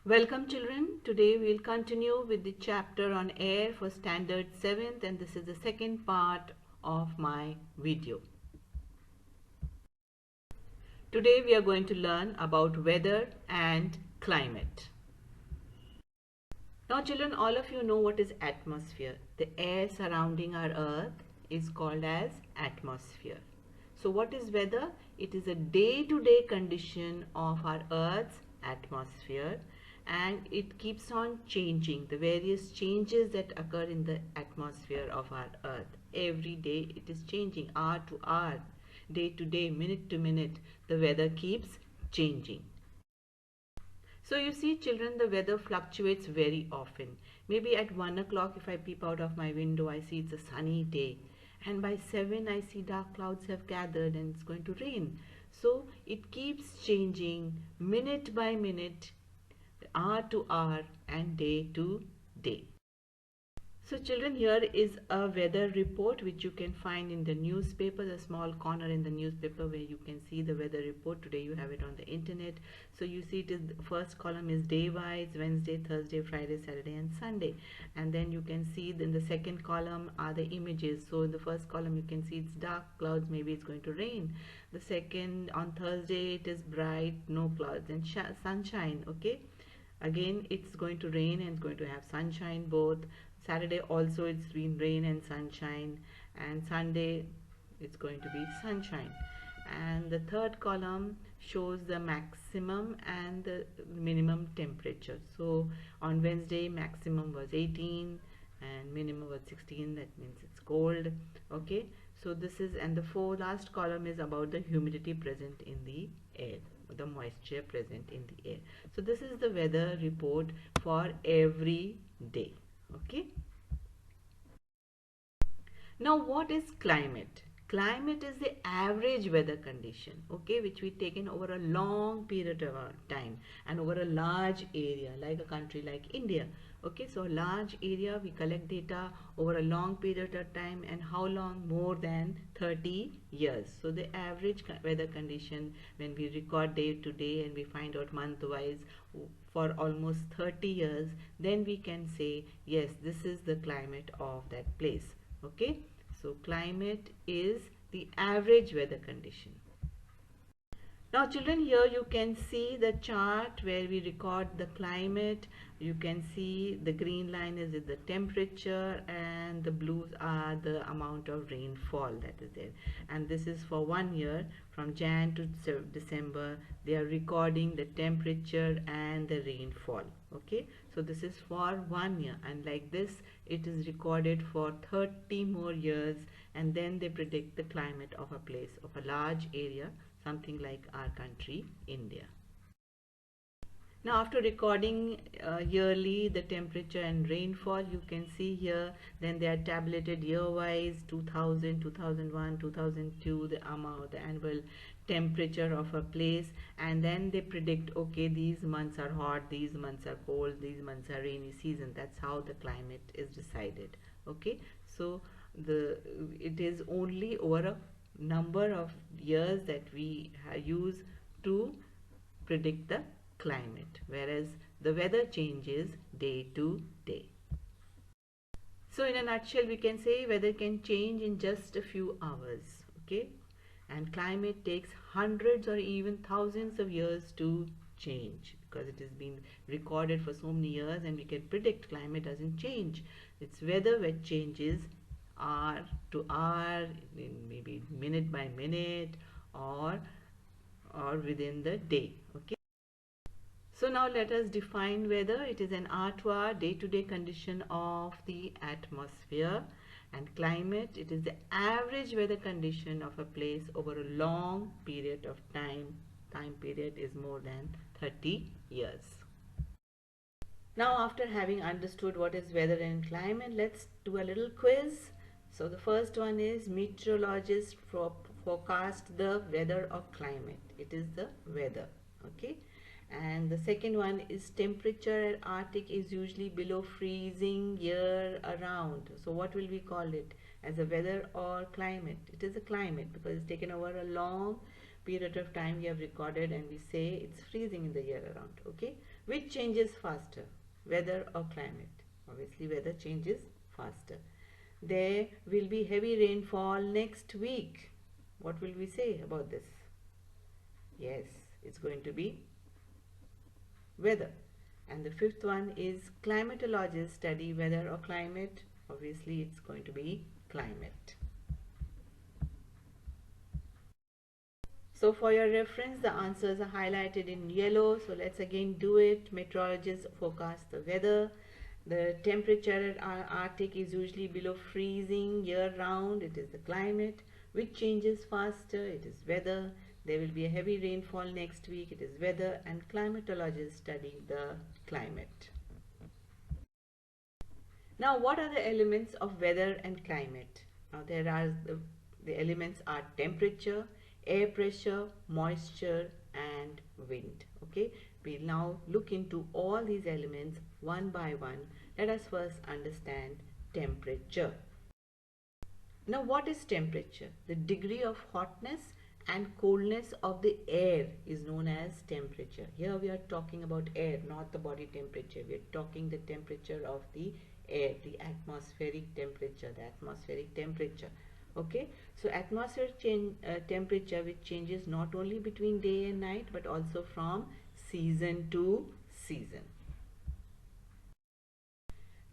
Welcome children. Today we will continue with the chapter on air for standard 7th, and this is the second part of my video. Today we are going to learn about weather and climate. Now children, all of you know what is atmosphere. The air surrounding our earth is called as atmosphere. So what is weather? It is a day-to-day condition of our earth's atmosphere, and it keeps on changing, the various changes that occur in the atmosphere of our earth. Every day it is changing, hour to hour, day to day, minute to minute, the weather keeps changing. So you see children, the weather fluctuates very often. Maybe at 1 o'clock if I peep out of my window, I see it's a sunny day, and by 7 I see dark clouds have gathered and it's going to rain. So it keeps changing minute by minute, hour to hour, and day to day. So children, here is a weather report which you can find in the newspaper, the small corner in the newspaper where you can see the weather report. Today you have it on the internet. So you see it is, the first column is day wise, Wednesday, Thursday, Friday, Saturday and Sunday. And then you can see in the second column are the images. So in the first column you can see it's dark clouds, maybe it's going to rain. The second, on Thursday it is bright, no clouds and sunshine. Okay, again it's going to rain and it's going to have sunshine both. Saturday also it's been rain and sunshine, and Sunday it's going to be sunshine. And the third column shows the maximum and the minimum temperature. So on Wednesday maximum was 18 and minimum was 16, that means it's cold. Okay, so this is, and the last column is about the humidity present in the air, the moisture present in the air. So this is the weather report for every day. Okay, now what is climate? Climate is the average weather condition, okay, which we taken over a long period of time and over a large area, like a country like India. Okay, so a large area, we collect data over a long period of time, and how long? More than 30 years. So the average weather condition, when we record day to day and we find out month wise for almost 30 years, then we can say yes, this is the climate of that place. Okay, so climate is the average weather condition. Now children, here you can see the chart where we record the climate. You can see the green line is the temperature and the blues are the amount of rainfall that is there. And this is for 1 year, from Jan to December. They are recording the temperature and the rainfall. Okay, so this is for 1 year, and like this it is recorded for 30 more years, and then they predict the climate of a place, of a large area, something like our country India. Now after recording yearly the temperature and rainfall, you can see here, then they are tabulated year wise, 2000, 2001, 2002, the amount, the annual temperature of a place, and then they predict, okay, these months are hot, these months are cold, these months are rainy season. That's how the climate is decided. Okay, so it is only over a number of years that we use to predict the climate, whereas the weather changes day to day. So in a nutshell, we can say weather can change in just a few hours. Okay, and climate takes hundreds or even thousands of years to change, because it has been recorded for so many years, and we can predict climate doesn't change. It's weather which changes hour to hour, maybe minute by minute, or within the day. Okay, so now let us define weather. It is an hour to hour, day to day condition of the atmosphere. And climate, it is the average weather condition of a place over a long period of time. Time period is more than 30 years. Now after having understood what is weather and climate, let's do a little quiz. So the first one is, meteorologists forecast the weather or climate. It is the weather. Okay, and the second one is, temperature at Arctic is usually below freezing year around. So what will we call it, as a weather or climate? It is a climate, because it's taken over a long period of time we have recorded, and we say it's freezing in the year around. Okay, Which changes faster, weather or climate? Obviously, weather changes faster. There will be heavy rainfall next week. What will we say about this? Yes, it's going to be weather. And the fifth one is climatologists study weather or climate. Obviously, it's going to be climate. So for your reference, the answers are highlighted in yellow. So let's again do it. Meteorologists forecast the weather. The temperature at our Arctic is usually below freezing year round. It is the climate. Which changes faster? It is weather. There will be a heavy rainfall next week. It is weather. And climatologists study the climate. Now, what are the elements of weather and climate? Now, the elements are temperature, air pressure, moisture, and wind. Okay, we'll now look into all these elements one by one. Let us first understand temperature. Now, what is temperature? The degree of hotness and coldness of the air is known as temperature. Here we are talking about air, not the body temperature. We are talking the temperature of the air, the atmospheric temperature, Okay, so atmospheric temperature, which changes not only between day and night but also from season to season.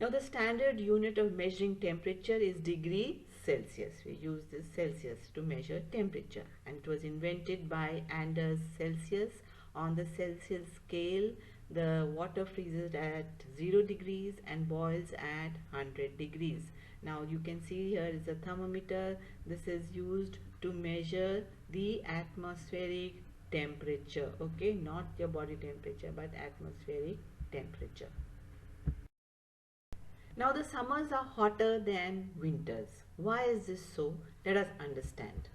Now the standard unit of measuring temperature is degree Celsius. We use this Celsius to measure temperature, and it was invented by Anders Celsius. On the Celsius scale, the water freezes at 0 degrees and boils at 100 degrees. Now you can see here is a thermometer. This is used to measure the atmospheric temperature. Okay, not your body temperature but atmospheric temperature. Now the summers are hotter than winters. Why is this so? Let us understand.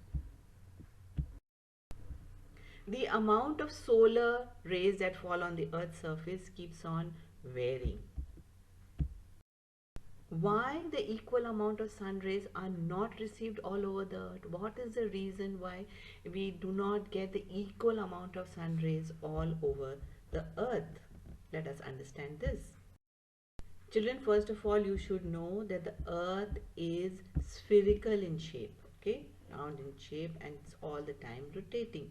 The amount of solar rays that fall on the Earth's surface keeps on varying. Why the equal amount of sun rays are not received all over the Earth? What is the reason why we do not get the equal amount of sun rays all over the Earth? Let us understand this. Children, first of all, you should know that the Earth is spherical in shape, okay, round in shape, and it's all the time rotating.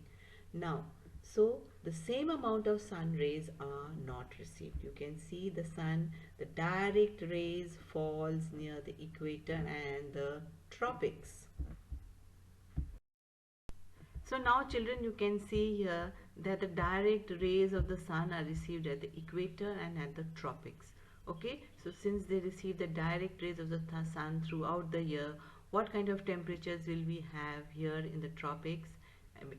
Now, so the same amount of sun rays are not received. You can see the sun, the direct rays falls near the equator and the tropics. So now children, you can see here that the direct rays of the sun are received at the equator and at the tropics. Okay, so since they receive the direct rays of the sun throughout the year, what kind of temperatures will we have here in the tropics,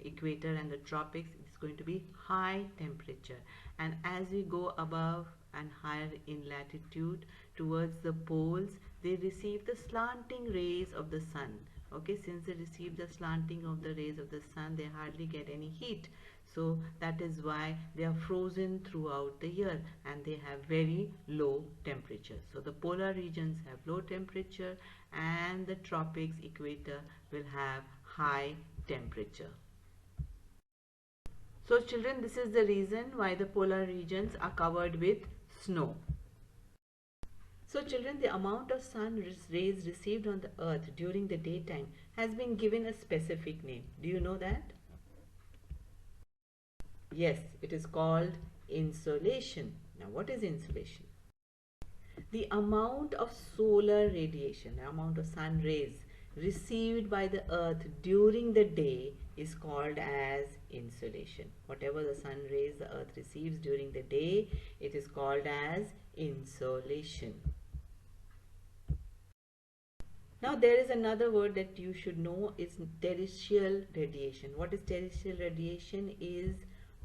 equator and the tropics? It's going to be high temperature. And as we go above and higher in latitude towards the poles, they receive the slanting rays of the sun. Okay, since they receive the slanting of the rays of the sun, they hardly get any heat. So that is why they are frozen throughout the year and they have very low temperature. So the polar regions have low temperature and the tropics, equator will have high temperature. So children, this is the reason why the polar regions are covered with snow. So children, the amount of sun rays received on the earth during the daytime has been given a specific name. Do you know that? Yes, it is called insolation. Now what is insolation? The amount of solar radiation, the amount of sun rays received by the earth during the day is called as insolation. Whatever the sun rays the earth receives during the day, it is called as insolation. Now there is another word that you should know is terrestrial radiation. What is terrestrial radiation? Is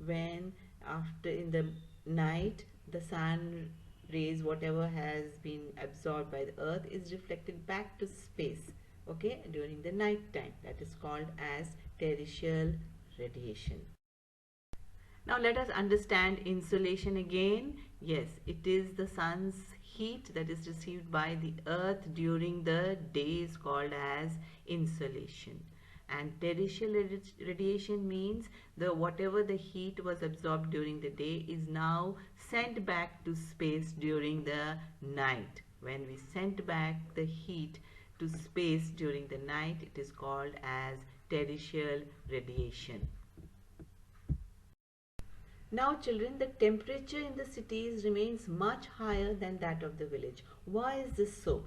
when after in the night the sun rays, whatever has been absorbed by the earth, is reflected back to space, okay, during the night time. That is called as terrestrial radiation. Now let us understand insolation again. Yes, it is the sun's heat that is received by the earth during the day is called as insolation. And terrestrial radiation means the whatever the heat was absorbed during the day is now sent back to space during the night. When we sent back the heat to space during the night, it is called as terrestrial radiation. Now children, the temperature in the cities remains much higher than that of the village. Why is this so?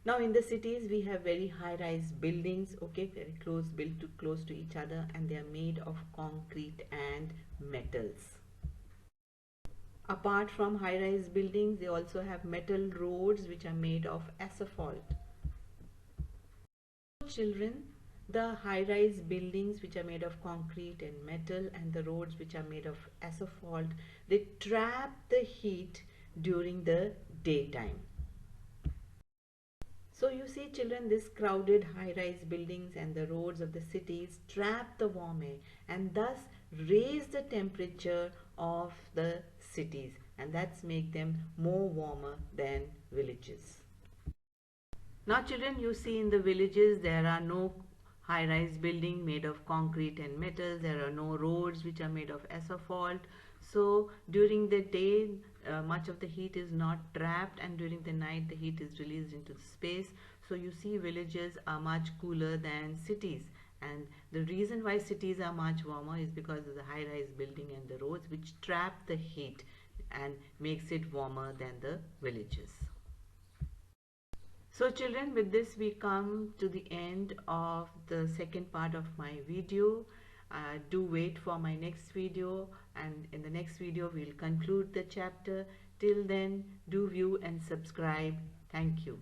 Now in the cities we have very high-rise buildings, okay, very built close to each other, and they are made of concrete and metals. Apart from high-rise buildings, they also have metal roads which are made of asphalt. Children, the high-rise buildings which are made of concrete and metal, and the roads which are made of asphalt, they trap the heat during the daytime. So you see children, this crowded high-rise buildings and the roads of the cities trap the warm air and thus raise the temperature of the cities, and that's make them more warmer than villages. Now children, you see in the villages there are no high-rise building made of concrete and metal. There are no roads which are made of asphalt. So during the day much of the heat is not trapped, and during the night the heat is released into space. So you see villages are much cooler than cities, and the reason why cities are much warmer is because of the high-rise building and the roads which trap the heat and makes it warmer than the villages. So children, with this we come to the end of the second part of my video. Do wait for my next video, and in the next video we'll conclude the chapter. Till then, do view and subscribe. Thank you.